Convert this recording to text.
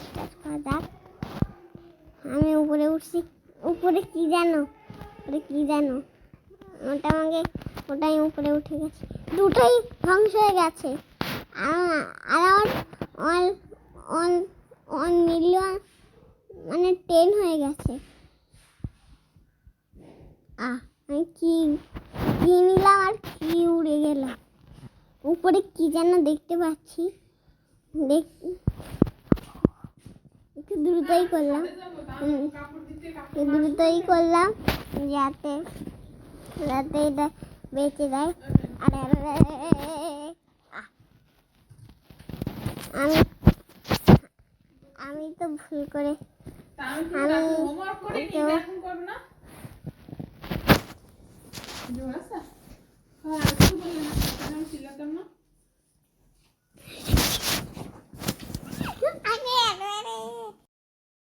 Start করা যাক। আমি উপরে উঠছি। উপরে কি জানো? ওটাই উপরে উঠে গেছে। দুটোই ধ্বংস হয়ে গেছে। আর অন মিলিয়ন মানে 10 হয়ে গেছে। আমি কি নিলাম আর কি উড়ে গেলাম। উপরে কি যেন দেখতে পাচ্ছি। একটু দ্রুতই করলাম যাতে এটা বেঁচে যায়। আমি তো ভুল করে